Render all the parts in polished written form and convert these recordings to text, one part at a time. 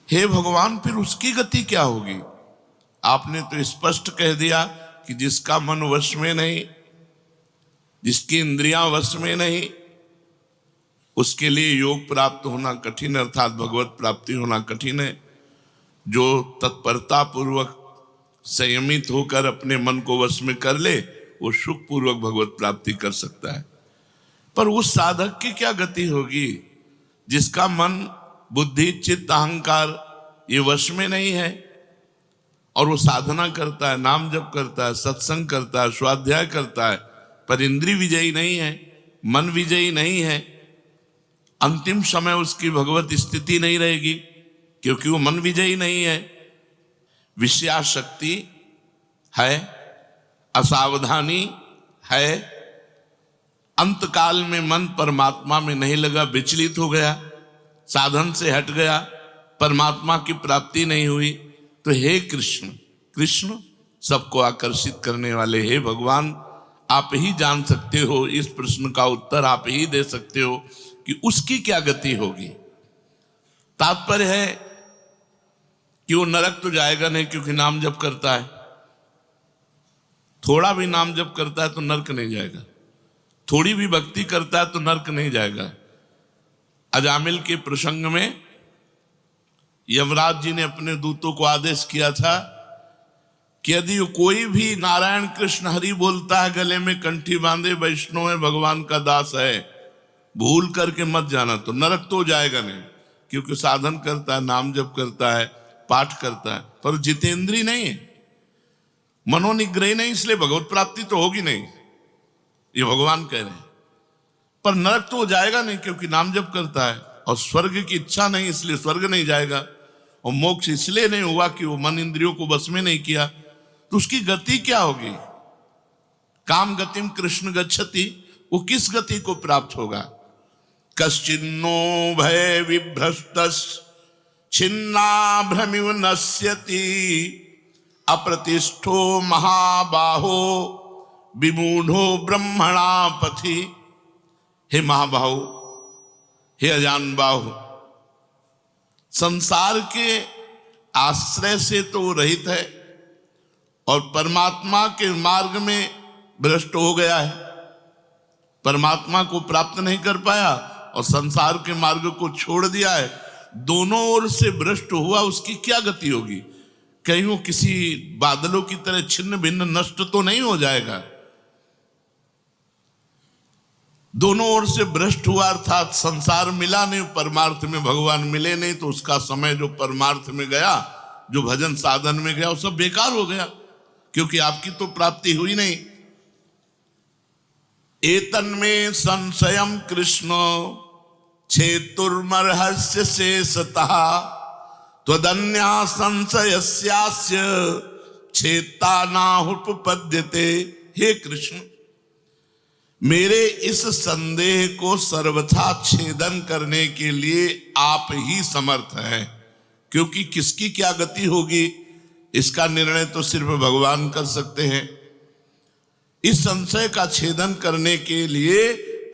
हे भगवान, फिर उसकी गति क्या होगी? आपने तो स्पष्ट कह दिया कि जिसका मन वश में नहीं, जिसकी इंद्रियां वश में नहीं, उसके लिए योग प्राप्त होना कठिन, अर्थात भगवत प्राप्ति होना कठिन है। जो तत्परता पूर्वक संयमित होकर अपने मन को वश में कर ले, वो सुख पूर्वक भगवत प्राप्ति कर सकता है। पर उस साधक की क्या गति होगी जिसका मन, बुद्धि, चित्त, अहंकार ये वश में नहीं है, और वो साधना करता है, नाम जप करता है, सत्संग करता है, स्वाध्याय करता है, पर इंद्रिय विजयी नहीं है, मन विजयी नहीं है। अंतिम समय उसकी भगवत स्थिति नहीं रहेगी, क्योंकि वो मन विजयी नहीं है। विषयाशक्ति है, असावधानी है, अंतकाल में मन परमात्मा में नहीं लगा, विचलित हो गया, साधन से हट गया, परमात्मा की प्राप्ति नहीं हुई। तो हे कृष्ण, कृष्ण सबको आकर्षित करने वाले, हे भगवान, आप ही जान सकते हो, इस प्रश्न का उत्तर आप ही दे सकते हो कि उसकी क्या गति होगी। तात्पर्य है कि वो नरक तो जाएगा नहीं, क्योंकि नाम जप करता है। थोड़ा भी नाम जप करता है तो नरक नहीं जाएगा, थोड़ी भी भक्ति करता है तो नरक नहीं जाएगा। अजामिल के प्रसंग में यमराज जी ने अपने दूतों को आदेश किया था कि यदि कोई भी नारायण कृष्ण हरि बोलता है, गले में कंठी बांधे, वैष्णव है, भगवान का दास है, भूल करके मत जाना, तो नरक तो जाएगा नहीं, क्योंकि साधन करता है, नाम जप करता है, पाठ करता है, पर जितेंद्रीय नहीं है, मनोनिग्रह नहीं, इसलिए भगवत प्राप्ति तो होगी नहीं, ये भगवान कह रहे हैं। पर नरक तो जाएगा नहीं, क्योंकि नाम जप करता है, और स्वर्ग की इच्छा नहीं, इसलिए स्वर्ग नहीं जाएगा, और मोक्ष इसलिए नहीं हुआ कि वो मन इंद्रियों को बस में नहीं किया। तो उसकी गति क्या होगी? काम गतिम कृष्ण गच्छति, वो किस गति को प्राप्त होगा? कश्चिन्नो भय विभ्रष्टस् छिन्ना भ्रमिव नश्यति, अप्रतिष्ठो महाबाहो विमूढ़ो ब्रह्मणा पथि। हे महाबाहु, हे अजान बाहु, संसार के आश्रय से तो रहित है और परमात्मा के मार्ग में भ्रष्ट हो गया है, परमात्मा को प्राप्त नहीं कर पाया और संसार के मार्ग को छोड़ दिया है, दोनों ओर से भ्रष्ट हुआ। उसकी क्या गति होगी? कहीं वो किसी बादलों की तरह छिन्न भिन्न नष्ट तो नहीं हो जाएगा? दोनों ओर से भ्रष्ट हुआ, अर्थात संसार मिला नहीं, परमार्थ में भगवान मिले नहीं, तो उसका समय जो परमार्थ में गया, जो भजन साधन में गया, वो सब बेकार हो गया, क्योंकि आपकी तो प्राप्ति हुई नहीं। एतन्मे संशयम कृष्ण छेतुर्मर्हस्य शेषतः त्वदन्या संशयस्यास्य छेता नाहुपपद्यते। हे कृष्ण, मेरे इस संदेह को सर्वथा छेदन करने के लिए आप ही समर्थ हैं, क्योंकि किसकी क्या गति होगी इसका निर्णय तो सिर्फ भगवान कर सकते हैं। इस संशय का छेदन करने के लिए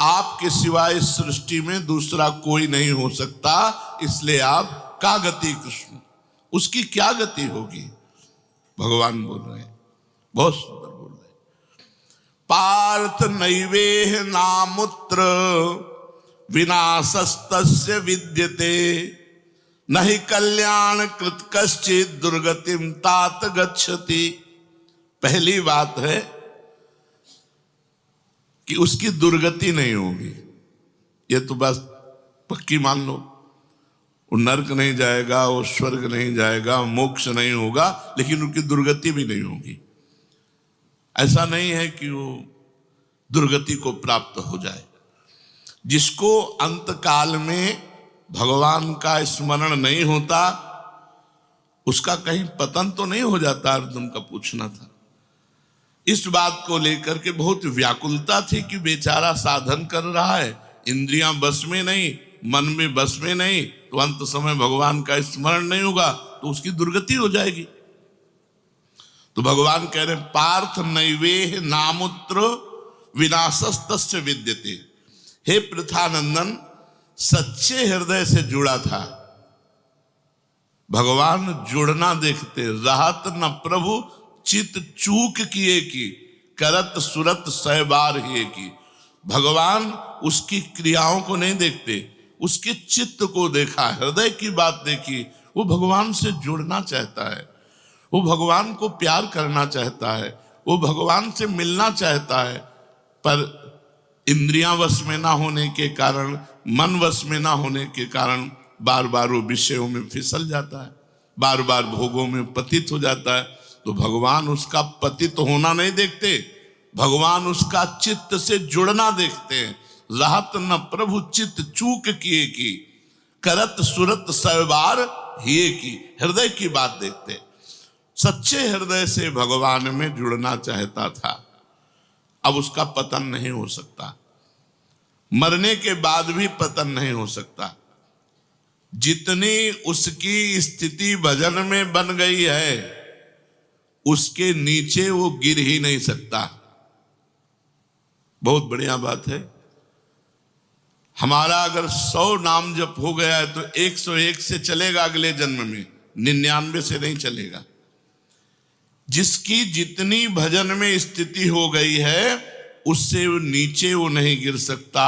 आपके सिवाय इस सृष्टि में दूसरा कोई नहीं हो सकता, इसलिए आप का गति कृष्ण, उसकी क्या गति होगी? भगवान बोल रहे हैं, बहुत सुंदर बोल रहे हैं। पार्थ नैवेह नामुत्र विनाशस्तस्य विद्यते, नहि कल्याण कृत कश्चित् दुर्गतिम तात गच्छति। पहली बात है कि उसकी दुर्गति नहीं होगी, ये तो बस पक्की मान लो। वो नरक नहीं जाएगा, वो स्वर्ग नहीं जाएगा, मोक्ष नहीं होगा, लेकिन उनकी दुर्गति भी नहीं होगी। ऐसा नहीं है कि वो दुर्गति को प्राप्त हो जाए। जिसको अंतकाल में भगवान का स्मरण नहीं होता, उसका कहीं पतन तो नहीं हो जाता? अर्जुन का पूछना था। इस बात को लेकर के बहुत व्याकुलता थी कि बेचारा साधन कर रहा है, इंद्रियां बस में नहीं, मन में बस में नहीं, तो अंत समय भगवान का स्मरण नहीं होगा तो उसकी दुर्गति हो जाएगी। तो भगवान कह रहे पार्थ नैवेह नामुत्र विनाशस्तस्य विद्यते। हे पृथानंदन, सच्चे हृदय से जुड़ा था, भगवान जुड़ना देखते। रहत न प्रभु चित चूक किए की, करत सुरत सह बार ही की। भगवान उसकी क्रियाओं को नहीं देखते, उसके चित्त को देखा, हृदय की बात देखी। वो भगवान से जुड़ना चाहता है, वो भगवान को प्यार करना चाहता है, वो भगवान से मिलना चाहता है, पर इंद्रियां वश में ना होने के कारण, मन वश में ना होने के कारण बार बार वो विषयों में फिसल जाता है, बार बार भोगों में पतित हो जाता है। तो भगवान उसका पतित होना नहीं देखते, भगवान उसका चित्त से जुड़ना देखते हैं। रहत न प्रभु चित्त चूक किए की, करत सुरत सवार हिए की। हृदय की बात देखते, सच्चे हृदय से भगवान में जुड़ना चाहता था। अब उसका पतन नहीं हो सकता, मरने के बाद भी पतन नहीं हो सकता। जितनी उसकी स्थिति भजन में बन गई है, उसके नीचे वो गिर ही नहीं सकता। बहुत बढ़िया बात है। हमारा अगर 100 नाम जप हो गया है तो 101 से चलेगा अगले जन्म में, 99 से नहीं चलेगा। जिसकी जितनी भजन में स्थिति हो गई है, उससे वो नीचे वो नहीं गिर सकता।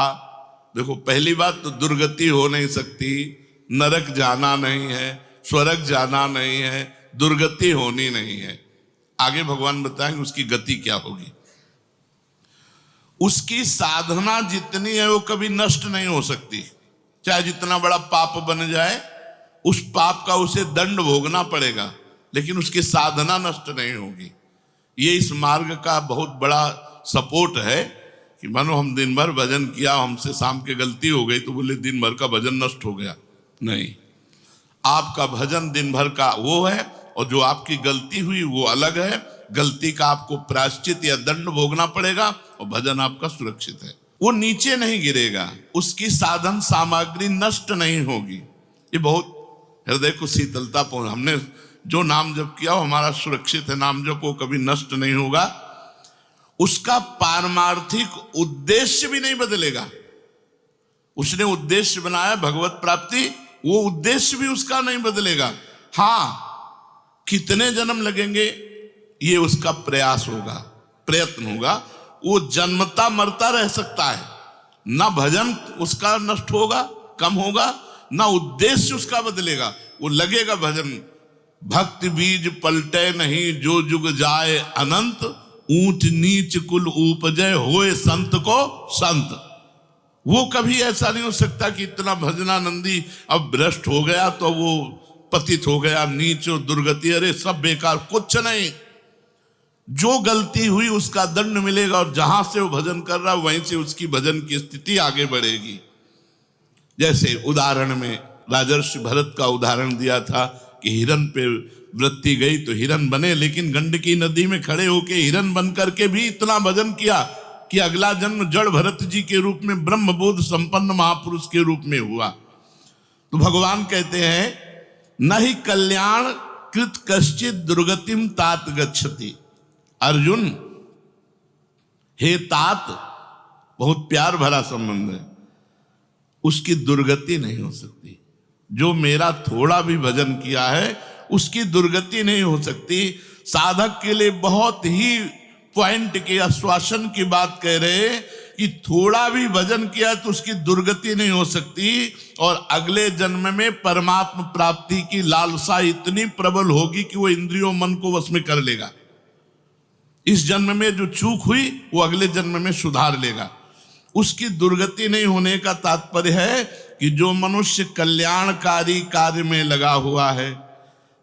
देखो, पहली बात तो दुर्गति हो नहीं सकती, नरक जाना नहीं है, स्वर्ग जाना नहीं है, दुर्गति होनी नहीं है। आगे भगवान बताएंगे उसकी गति क्या होगी। उसकी साधना जितनी है वो कभी नष्ट नहीं हो सकती। चाहे जितना बड़ा पाप बन जाए, उस पाप का उसे दंड भोगना पड़ेगा, लेकिन उसकी साधना नष्ट नहीं होगी। ये इस मार्ग का बहुत बड़ा सपोर्ट है कि मानो हम दिन भर भजन किया, हमसे शाम के गलती हो गई तो बोले दिन भर का भजन नष्ट हो गया। नहीं, आपका भजन दिन भर का वो है, और जो आपकी गलती हुई वो अलग है। गलती का आपको प्रायश्चित या दंड भोगना पड़ेगा, और भजन आपका सुरक्षित है। वो नीचे नहीं गिरेगा, उसकी साधन सामग्री नष्ट नहीं होगी। ये बहुत हृदय को शीतलता पहुंच। हमने जो नाम जप किया वो हमारा सुरक्षित है, नाम जप वो कभी नष्ट नहीं होगा। उसका पारमार्थिक उद्देश्य भी नहीं बदलेगा। उसने उद्देश्य बनाया भगवत प्राप्ति, वो उद्देश्य भी उसका नहीं बदलेगा। हाँ, कितने जन्म लगेंगे ये उसका प्रयास होगा, प्रयत्न होगा। वो जन्मता मरता रह सकता है, ना भजन उसका नष्ट होगा, कम होगा, ना उद्देश्य उसका बदलेगा। वो लगेगा भजन। भक्ति बीज पलटे नहीं, जो जुग जाए अनंत, ऊंच नीच कुल उपजय होए संत को संत। वो कभी ऐसा नहीं हो सकता कि इतना भजनानंदी अब भ्रष्ट हो गया तो वो पतित हो गया, नीच और दुर्गति, अरे सब बेकार, कुछ नहीं। जो गलती हुई उसका दंड मिलेगा, और जहां से वो भजन कर रहा है वहीं से उसकी भजन की स्थिति आगे बढ़ेगी। जैसे उदाहरण में राजर्षि भरत का उदाहरण दिया था कि हिरन पे वृत्ति गई तो हिरन बने, लेकिन गंडकी नदी में खड़े होके हिरन बन करके भी इतना भजन किया कि अगला जन्म जड़ भरत जी के रूप में ब्रह्मबोध संपन्न महापुरुष के रूप में हुआ। तो भगवान कहते हैं, नहीं कल्याण कृत कश्चित दुर्गतिम तात गच्छति। अर्जुन, हे तात, बहुत प्यार भरा संबंध है, उसकी दुर्गति नहीं हो सकती। जो मेरा थोड़ा भी भजन किया है उसकी दुर्गति नहीं हो सकती। साधक के लिए बहुत ही पॉइंट के आश्वासन की बात कह रहे कि थोड़ा भी भजन किया तो उसकी दुर्गति नहीं हो सकती, और अगले जन्म में परमात्मा प्राप्ति की लालसा इतनी प्रबल होगी कि वो इंद्रियों मन को वश में कर लेगा। इस जन्म में जो चूक हुई वो अगले जन्म में सुधार लेगा। उसकी दुर्गति नहीं होने का तात्पर्य है कि जो मनुष्य कल्याणकारी कार्य में लगा हुआ है,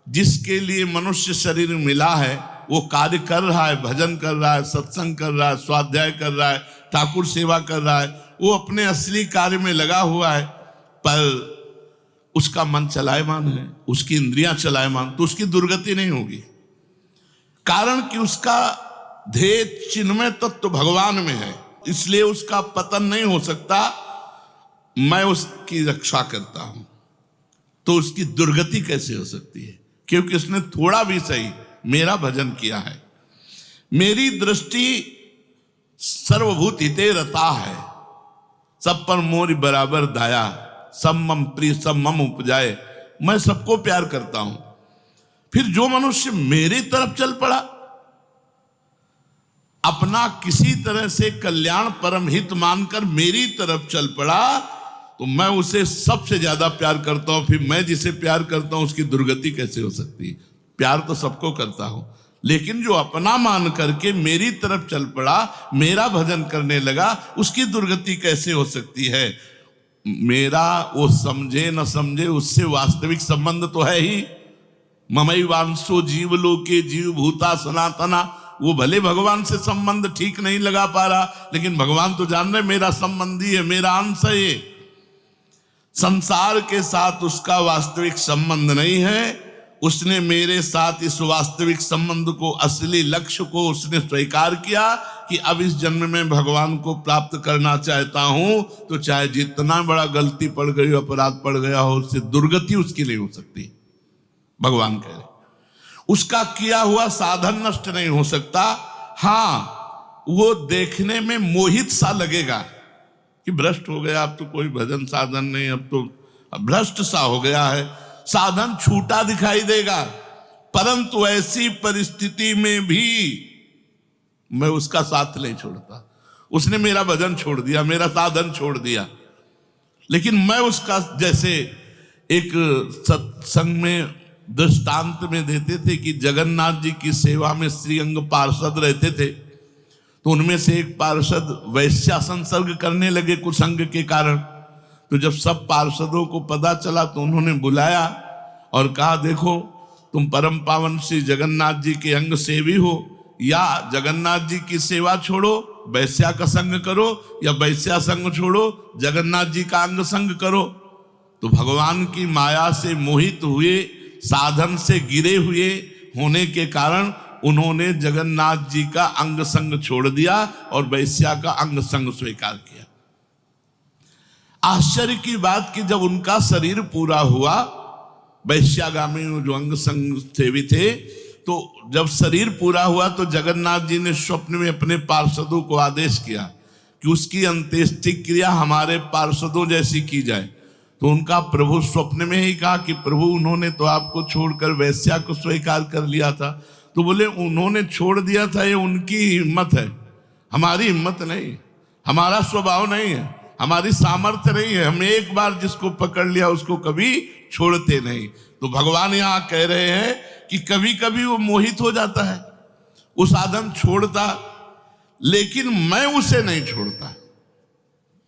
जिसके लिए मनुष्य शरीर मिला है, वो कार्य कर रहा है, भजन कर रहा है, सत्संग कर रहा है, स्वाध्याय कर रहा है, ठाकुर सेवा कर रहा है, वो अपने असली कार्य में लगा हुआ है, पर उसका मन चलायमान है, उसकी इंद्रियां चलायमान, तो उसकी दुर्गति नहीं होगी। कारण कि उसका ध्येय चिन्मय तत्व भगवान में है, इसलिए उसका पतन नहीं हो सकता। मैं उसकी रक्षा करता हूं, तो उसकी दुर्गति कैसे हो सकती है? क्योंकि उसने थोड़ा भी सही मेरा भजन किया है। मेरी दृष्टि सर्वभूत हिते रता है, सब पर मोरी बराबर दाया, सब मम प्रिय सब मम उपजाए, मैं सबको प्यार करता हूं। फिर जो मनुष्य मेरी तरफ चल पड़ा, अपना किसी तरह से कल्याण परम हित मानकर मेरी तरफ चल पड़ा, तो मैं उसे सबसे ज्यादा प्यार करता हूं। फिर मैं जिसे प्यार करता हूं उसकी दुर्गति कैसे हो सकती है? प्यार तो सबको करता हूं, लेकिन जो अपना मान करके मेरी तरफ चल पड़ा, मेरा भजन करने लगा, उसकी दुर्गति कैसे हो सकती है? मेरा वो समझे न समझे, उससे वास्तविक संबंध तो है ही। ममई वांसो जीव लोके जीव भूता सनातना। वो भले भगवान से संबंध ठीक नहीं लगा पा रहा, लेकिन भगवान तो जान रहे मेरा संबंधी है, मेरा अंश है। ये संसार के साथ उसका वास्तविक संबंध नहीं है। उसने मेरे साथ इस वास्तविक संबंध को, असली लक्ष्य को उसने स्वीकार किया कि अब इस जन्म में भगवान को प्राप्त करना चाहता हूं, तो चाहे जितना बड़ा गलती पड़ गई हो, अपराध पड़ गया हो, उससे दुर्गति उसकी नहीं हो सकती। भगवान कह रहे उसका किया हुआ साधन नष्ट नहीं हो सकता। हाँ, वो देखने में मोहित सा लगेगा कि भ्रष्ट हो गया, अब तो कोई भजन साधन नहीं, अब तो भ्रष्ट सा हो गया है, साधन छूटा दिखाई देगा। परंतु ऐसी परिस्थिति में भी मैं उसका साथ नहीं छोड़ता। उसने मेरा भजन छोड़ दिया, मेरा साधन छोड़ दिया, लेकिन मैं उसका, जैसे एक सत्संग में दृष्टांत में देते थे कि जगन्नाथ जी की सेवा में श्रीअंग पार्षद रहते थे, तो उनमें से एक पार्षद वैश्या संसर्ग करने लगे कुसंग के कारण। तो जब सब पार्षदों को पता चला तो उन्होंने बुलाया और कहा, देखो तुम परम पावन श्री जगन्नाथ जी के अंग सेवी हो, या जगन्नाथ जी की सेवा छोड़ो वैश्या का संग करो, या वैश्या संग छोड़ो जगन्नाथ जी का अंग संग करो। तो भगवान की माया से मोहित हुए, साधन से गिरे हुए होने के कारण उन्होंने जगन्नाथ जी का अंग संग छोड़ दिया और वैश्या का अंग संग स्वीकार किया। आश्चर्य की बात कि जब उनका शरीर पूरा हुआ, वैश्यागामी जो अंग संग सेवी थे, तो जब शरीर पूरा हुआ तो जगन्नाथ जी ने स्वप्न में अपने पार्षदों को आदेश किया कि उसकी अंत्येष्टि क्रिया हमारे पार्षदों जैसी की जाए। तो उनका प्रभु स्वप्न में ही कहा कि प्रभु उन्होंने तो आपको छोड़कर वैश्या को स्वीकार कर लिया था। तो बोले उन्होंने छोड़ दिया था, ये उनकी हिम्मत है, हमारी हिम्मत नहीं, हमारा स्वभाव नहीं है, हमारी सामर्थ्य नहीं है। हम एक बार जिसको पकड़ लिया उसको कभी छोड़ते नहीं। तो भगवान यहाँ कह रहे हैं कि कभी कभी वो मोहित हो जाता है, वो साधन छोड़ता, लेकिन मैं उसे नहीं छोड़ता।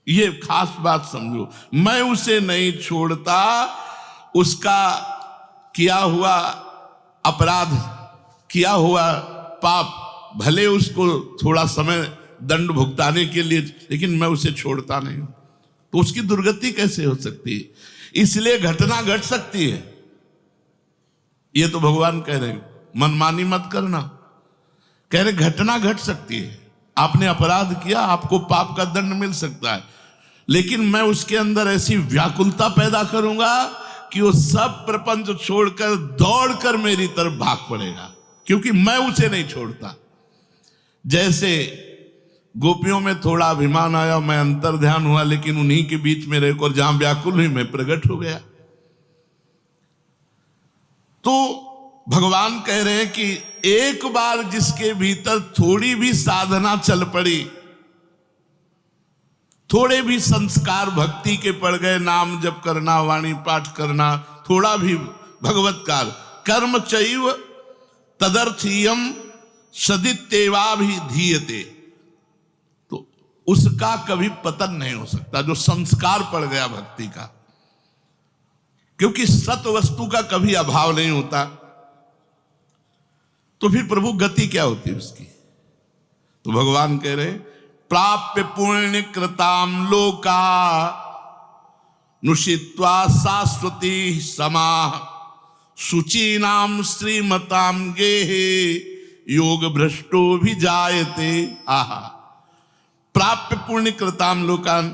ये खास बात समझो, मैं उसे नहीं छोड़ता। उसका किया हुआ अपराध, किया हुआ पाप, भले उसको थोड़ा समय दंड भुगताने के लिए, लेकिन मैं उसे छोड़ता नहीं हूं। तो उसकी दुर्गति कैसे हो सकती है? इसलिए घटना घट सकती है। ये तो भगवान कह रहे मनमानी मत करना, कह रहे घटना घट सकती है। आपने अपराध किया, आपको पाप का दंड मिल सकता है, लेकिन मैं उसके अंदर ऐसी व्याकुलता पैदा करूंगा कि वो सब प्रपंच छोड़कर दौड़कर मेरी तरफ भाग पड़ेगा, क्योंकि मैं उसे नहीं छोड़ता। जैसे गोपियों में थोड़ा अभिमान आया, मैं अंतर ध्यान हुआ, लेकिन उन्हीं के बीच में रहकर जहां व्याकुल हुई मैं प्रकट हो गया। तो भगवान कह रहे हैं कि एक बार जिसके भीतर थोड़ी भी साधना चल पड़ी, थोड़े भी संस्कार भक्ति के पड़ गए, नाम जप करना, वाणी पाठ करना, थोड़ा भी भगवत्कार, कर्म चैव तदर्थीयम सदित्येवाभिधीयते, तो उसका कभी पतन नहीं हो सकता जो संस्कार पड़ गया भक्ति का, क्योंकि सत वस्तु का कभी अभाव नहीं होता। तो फिर प्रभु गति क्या होती है उसकी? तो भगवान कह रहे प्राप्य पुण्य कृताम लोका नुषित्वा शाश्वती समाह शुचीनाम श्रीमताम गेहे योग भ्रष्टो भी जायते। आहा, प्राप्य पुण्य कृताम लोकान,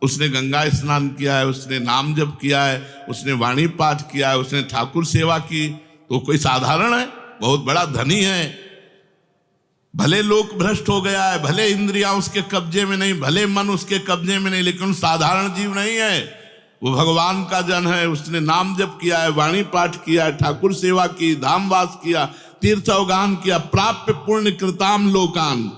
उसने गंगा स्नान किया है, उसने नाम जप किया है, उसने वाणी पाठ किया है, उसने ठाकुर सेवा की, तो कोई साधारण है? बहुत बड़ा धनी है। भले लोक भ्रष्ट हो गया है, भले इंद्रियां उसके कब्जे में नहीं, भले मन उसके कब्जे में नहीं, लेकिन साधारण जीव नहीं है। वो भगवान का जन है, उसने नाम जप किया है, वाणी पाठ किया है, ठाकुर सेवा की, धामवास किया, तीर्थ अवगान किया, प्राप्य पुण्य कृताम लोकान।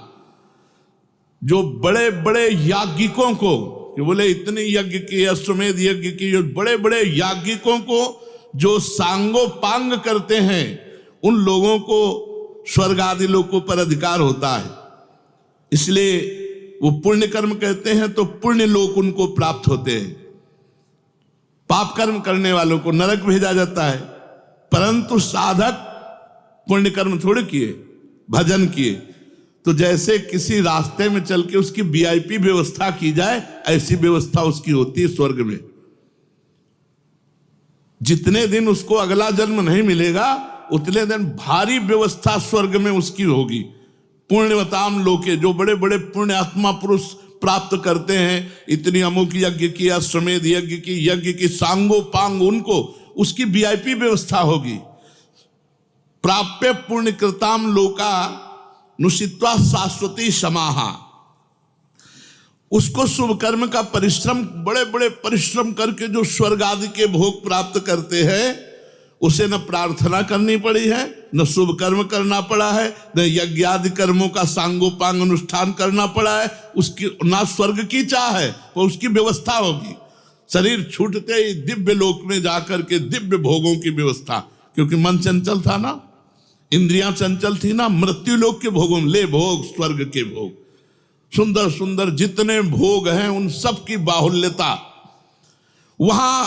जो बड़े बड़े याज्ञिकों को, कि बोले इतने यज्ञ किए, अश्वमेध यज्ञ किए, जो बड़े बड़े याज्ञिकों को जो सांगोपांग करते हैं, उन लोगों को स्वर्ग आदि लोकों पर अधिकार होता है। इसलिए वो पुण्य कर्म कहते हैं तो पुण्य लोक उनको प्राप्त होते हैं। पाप कर्म करने वालों को नरक भेजा जाता है। परंतु साधक पुण्य कर्म थोड़े किए, भजन किए, तो जैसे किसी रास्ते में चल के उसकी वीआईपी व्यवस्था की जाए, ऐसी व्यवस्था उसकी होती है स्वर्ग में। जितने दिन उसको अगला जन्म नहीं मिलेगा, उतने दिन भारी व्यवस्था स्वर्ग में उसकी होगी। पुण्यवताम लोके, जो बड़े बड़े पुण्य आत्मा पुरुष प्राप्त करते हैं, इतनी अमुक यज्ञ की, अश्वमेध यज्ञ की सांगोपांग, उनको उसकी वीआईपी व्यवस्था होगी। प्राप्य पुण्य कृताम लोका नुषित्वा शाश्वती समाहा। उसको शुभ कर्म का परिश्रम, बड़े बड़े परिश्रम करके जो स्वर्ग आदि के भोग प्राप्त करते हैं, उसे न प्रार्थना करनी पड़ी है, न शुभ कर्म करना पड़ा है, न यज्ञ आदि कर्मों का सांगोपांग अनुष्ठान करना पड़ा है। उसकी ना स्वर्ग की चाह है, तो उसकी व्यवस्था होगी। शरीर छूटते ही दिव्य लोक में जाकर के दिव्य भोगों की व्यवस्था, क्योंकि मन चंचल था ना, इंद्रियां चंचल थी ना, मृत्यु लोक के भोगों में ले भोग, स्वर्ग के भोग, सुंदर सुंदर जितने भोग हैं उन सब की बाहुल्यता। वहां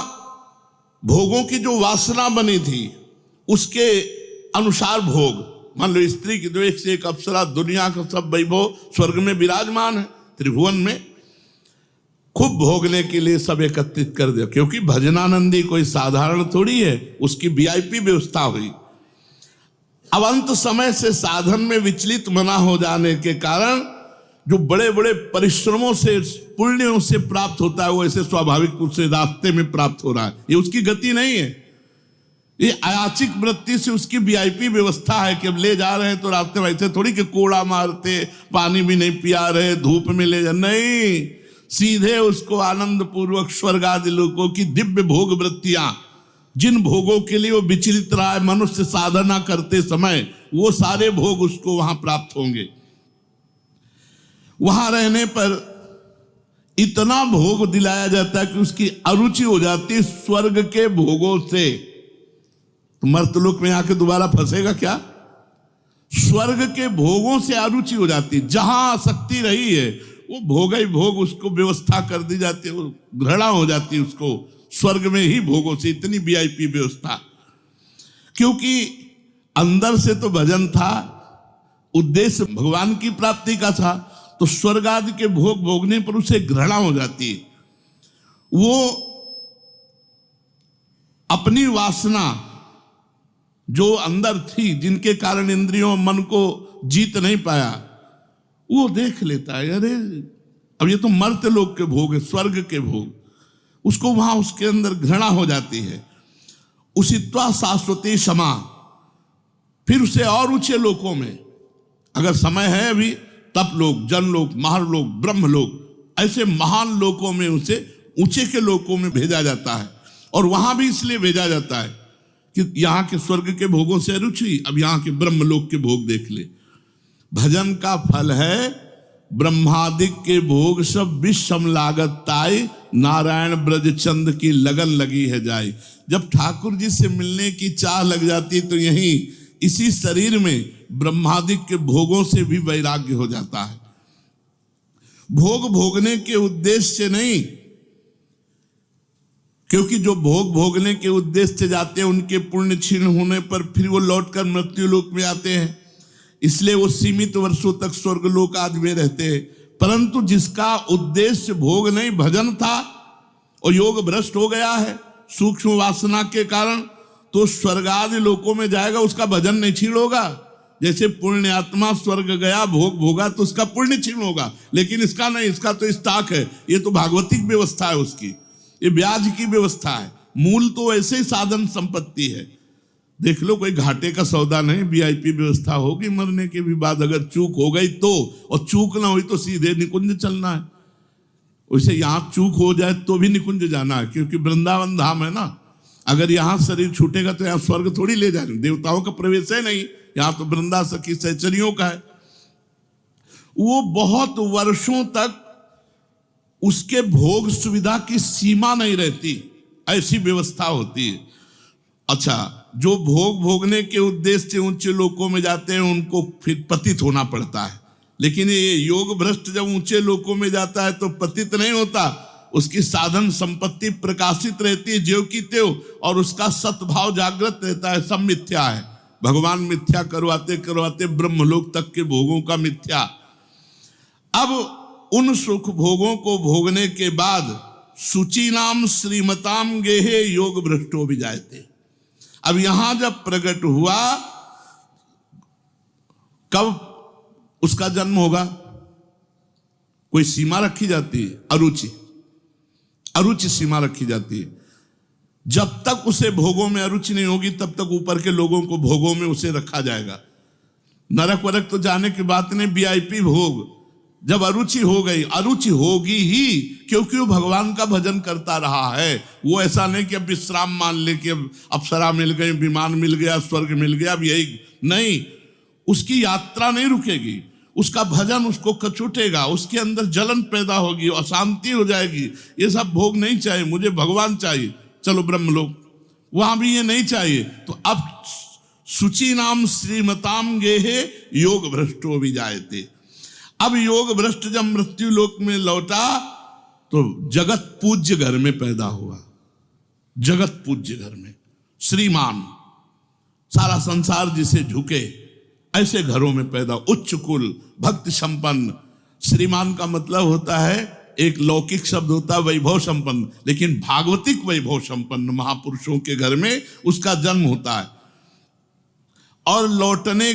भोगों की जो वासना बनी थी उसके अनुसार भोग। मान लो स्त्री की तो एक से एक अप्सरा, दुनिया का सब वैभव स्वर्ग में विराजमान है, त्रिभुवन में खूब भोगने के लिए सब एकत्रित कर दिया। क्योंकि भजनानंदी कोई साधारण थोड़ी है, उसकी वीआईपी व्यवस्था हुई। अब अंत समय से साधन में विचलित मना हो जाने के कारण जो बड़े बड़े परिश्रमों से, पुण्यों से प्राप्त होता है, वो ऐसे स्वाभाविक रूप से रास्ते में प्राप्त हो रहा है। ये उसकी गति नहीं है, ये अयाचिक वृत्ति से उसकी वीआईपी व्यवस्था है कि अब ले जा रहे हैं तो रास्ते में ऐसे थोड़ी कि कोड़ा मारते, पानी भी नहीं पिया रहे, धूप में ले जा, नहीं, सीधे उसको आनंद पूर्वक स्वर्ग आदि लोकों की दिव्य भोग वृत्तियां, जिन भोगों के लिए वो विचलित रहा है मनुष्य साधना करते समय, वो सारे भोग उसको वहां प्राप्त होंगे। वहां रहने पर इतना भोग दिलाया जाता है कि उसकी अरुचि हो जाती है स्वर्ग के भोगों से। तो मर्तलोक में आके दोबारा फंसेगा क्या? स्वर्ग के भोगों से अरुचि हो जाती है। जहां आसक्ति रही है वो भोग ही भोग, उसको व्यवस्था कर दी जाती है, वो घृणा हो जाती है उसको स्वर्ग में ही भोगों से। इतनी वीआईपी व्यवस्था, क्योंकि अंदर से तो भजन था, उद्देश्य भगवान की प्राप्ति का था, तो स्वर्ग आदि के भोग भोगने पर उसे घृणा हो जाती है। वो अपनी वासना जो अंदर थी, जिनके कारण इंद्रियों मन को जीत नहीं पाया, वो देख लेता है, अरे अब ये तो मर्त्य लोक के भोग है, स्वर्ग के भोग, उसको वहां उसके अंदर घृणा हो जाती है। उसित्वा शाश्वती क्षमा, फिर उसे और ऊंचे लोकों में, अगर समय है अभी, तप लोक, जन लोक, महालोक, ब्रह्म लोक, ऐसे महान लोकों में उसे ऊंचे के लोकों में भेजा जाता है। और वहां भी इसलिए भेजा जाता है कि यहाँ के स्वर्ग के भोगों से रुचि, अब यहाँ के ब्रह्म लोक के भोग देख ले। भजन का फल है ब्रह्मादिक के भोग सब विषम लागत ताई, नारायण ब्रज चंद की लगन लगी है जाई। जब ठाकुर जी से मिलने की चाह लग जाती तो यहीं इसी शरीर में ब्रह्मादिक के भोगों से भी वैराग्य हो जाता है। भोग भोगने के उद्देश्य से नहीं, क्योंकि जो भोग भोगने के उद्देश्य से जाते हैं उनके पुण्य क्षीण होने पर फिर वो लौटकर मृत्यु लोक में आते हैं, इसलिए वो सीमित वर्षों तक स्वर्ग लोक आदि में रहते हैं। परंतु जिसका उद्देश्य भोग नहीं भजन था और योग भ्रष्ट हो गया है सूक्ष्म वासना के कारण, तो स्वर्ग आदि लोकों में जाएगा, उसका भजन नहीं क्षीण होगा। जैसे पुण्य आत्मा स्वर्ग गया, भोग भोगा, तो उसका पुण्य क्षीण होगा, लेकिन इसका नहीं, इसका तो स्टॉक है, ये तो भागवतिक व्यवस्था है उसकी, ये ब्याज की व्यवस्था है। मूल तो ऐसे ही साधन संपत्ति है। देख लो, कोई घाटे का सौदा नहीं, वीआईपी व्यवस्था होगी मरने के भी बाद। अगर चूक हो गई तो, और चूक ना हुई तो सीधे निकुंज चलना है। वैसे यहां चूक हो जाए तो भी निकुंज जाना है, क्योंकि वृंदावन धाम है ना। अगर यहां शरीर छूटेगा तो यहां स्वर्ग थोड़ी ले जाएंगे, देवताओं का प्रवेश है नहीं, यहां तो वृंदा सखी सहचरियों का है। वो बहुत वर्षों तक उसके भोग सुविधा की सीमा नहीं रहती, ऐसी व्यवस्था होती है। अच्छा, जो भोग भोगने के उद्देश्य से ऊंचे लोकों में जाते हैं उनको फिर पतित होना पड़ता है, लेकिन ये योग भ्रष्ट जब ऊंचे लोकों में जाता है तो पतित नहीं होता, उसकी साधन संपत्ति प्रकाशित रहती है ज्यों की त्यों, और उसका सद्भाव जागृत रहता है। सब मिथ्या है, भगवान मिथ्या करवाते करवाते ब्रह्मलोक तक के भोगों का मिथ्या। अब उन सुख भोगों को भोगने के बाद शुचि नाम श्रीमताम गेहे योग भ्रष्टो भी जाते। अब यहां जब प्रकट हुआ, कब उसका जन्म होगा? कोई सीमा रखी जाती है? अरुचि, अरुचि सीमा रखी जाती है। जब तक उसे भोगों में अरुचि नहीं होगी तब तक ऊपर के लोगों को भोगों में उसे रखा जाएगा। नरक वरक तो जाने की बात नहीं, वीआईपी भोग। जब अरुचि हो गई, अरुचि होगी ही, क्योंकि वो भगवान का भजन करता रहा है। वो ऐसा नहीं कि अब विश्राम मान ले कि अब अप्सरा मिल गई, विमान मिल गया, स्वर्ग मिल गया, अब यही नहीं। उसकी यात्रा नहीं रुकेगी, उसका भजन उसको कचुटेगा, उसके अंदर जलन पैदा होगी, अशांति हो जाएगी। ये सब भोग नहीं चाहिए, मुझे भगवान चाहिए, चलो ब्रह्मलोक। वहां भी ये नहीं चाहिए। तो अब शुचि नाम श्रीमताम गेहे योग भ्रष्टो भी जायते। अब योग भ्रष्ट जब मृत्यु लोक में लौटा तो जगत पूज्य घर में पैदा हुआ। जगत पूज्य घर में श्रीमान, सारा संसार जिसे झुके, ऐसे घरों में पैदा, उच्च कुल, भक्ति संपन्न। श्रीमान का मतलब होता है, एक लौकिक शब्द होता है वैभव संपन्न, लेकिन भागवतिक वैभव संपन्न महापुरुषों के घर में उसका जन्म होता है। और लौटने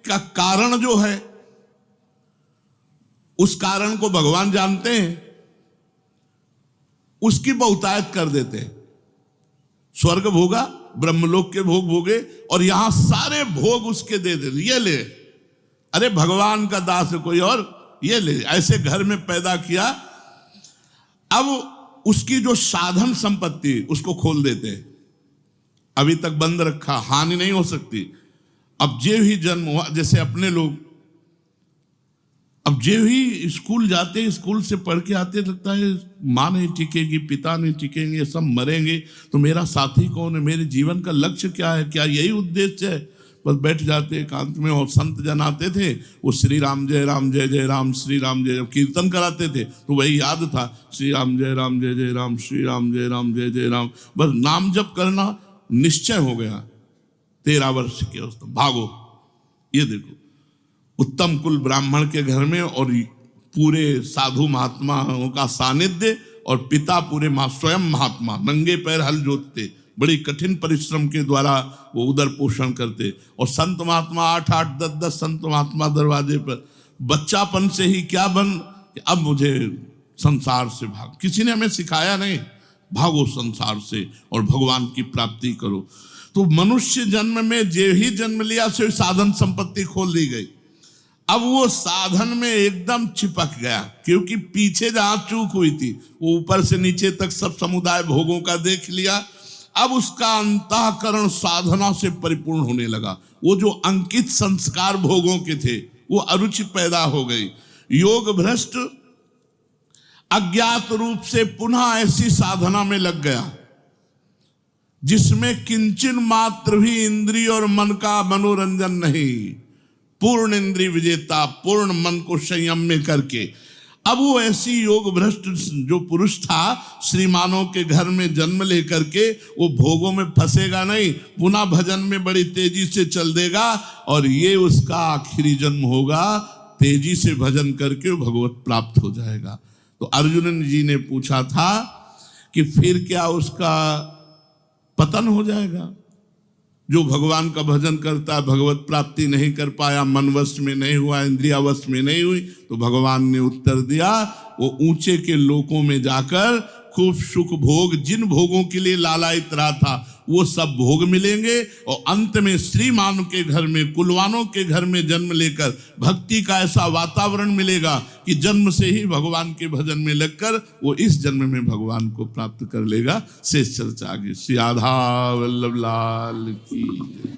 का कारण जो है, उस कारण को भगवान जानते हैं, उसकी बहुतायत कर देते हैं। स्वर्ग भोगा, ब्रह्मलोक के भोग भोगे, और यहां सारे भोग उसके दे दे, ये ले, अरे भगवान का दास है कोई और, ये ले। ऐसे घर में पैदा किया। अब उसकी जो साधन संपत्ति उसको खोल देते हैं, अभी तक बंद रखा, हानि नहीं हो सकती। अब जो ही जन्म हुआ, जैसे अपने लोग अब जो ही स्कूल जाते, स्कूल से पढ़ के आते, लगता है माँ नहीं टिकेगी, पिता नहीं टिकेंगे, सब मरेंगे, तो मेरा साथी कौन है, मेरे जीवन का लक्ष्य क्या है, क्या यही उद्देश्य है? बस बैठ जाते एकांत में। और संत जन आते थे, वो श्री राम जय जय राम, श्री राम जय, कीर्तन कराते थे तो वही याद था, श्री राम जय राम, श्री राम जय राम। बस नाम जप करना निश्चय हो गया। 13 वर्ष के उस भागो। ये देखो, उत्तम कुल ब्राह्मण के घर में, और पूरे साधु महात्माओं का सानिध्य, और पिता पूरे स्वयं महात्मा, नंगे पैर हल जोतते, बड़ी कठिन परिश्रम के द्वारा वो उदर पोषण करते। और संत महात्मा 8-8, 10-10 संत महात्मा दरवाजे पर। बच्चापन से ही क्या बन, अब मुझे संसार से भाग। किसी ने हमें सिखाया नहीं, भागो संसार से और भगवान की प्राप्ति करो। तो मनुष्य जन्म में जो ही जन्म लिया से साधन संपत्ति खोल दी गई। अब वो साधन में एकदम चिपक गया, क्योंकि पीछे जहां चूक हुई थी वो ऊपर से नीचे तक सब समुदाय भोगों का देख लिया। अब उसका अंतःकरण साधना से परिपूर्ण होने लगा। वो जो अंकित संस्कार भोगों के थे, वो अरुचि पैदा हो गई। योग भ्रष्ट अज्ञात रूप से पुनः ऐसी साधना में लग गया जिसमें किंचन मात्र भी इंद्रिय और मन का मनोरंजन नहीं, पूर्ण इंद्रिय विजेता, पूर्ण मन को संयम में करके। अब वो ऐसी योग भ्रष्ट जो पुरुष था, श्रीमानों के घर में जन्म लेकर के वो भोगों में फंसेगा नहीं, पुनः भजन में बड़ी तेजी से चल देगा, और ये उसका आखिरी जन्म होगा। तेजी से भजन करके वो भगवत प्राप्त हो जाएगा। तो अर्जुन जी ने पूछा था कि फिर क्या उसका पतन हो जाएगा? जो भगवान का भजन करता है, भगवत प्राप्ति नहीं कर पाया, मन वश में नहीं हुआ, इंद्रिया वश में नहीं हुई, तो भगवान ने उत्तर दिया, वो ऊंचे के लोकों में जाकर खूब सुख भोग, जिन भोगों के लिए लालायित रहा था वो सब भोग मिलेंगे, और अंत में श्रीमान के घर में, कुलवानों के घर में जन्म लेकर भक्ति का ऐसा वातावरण मिलेगा कि जन्म से ही भगवान के भजन में लगकर वो इस जन्म में भगवान को प्राप्त कर लेगा। शेष चर्चा आगे। श्री राधा वल्लभ लाल की।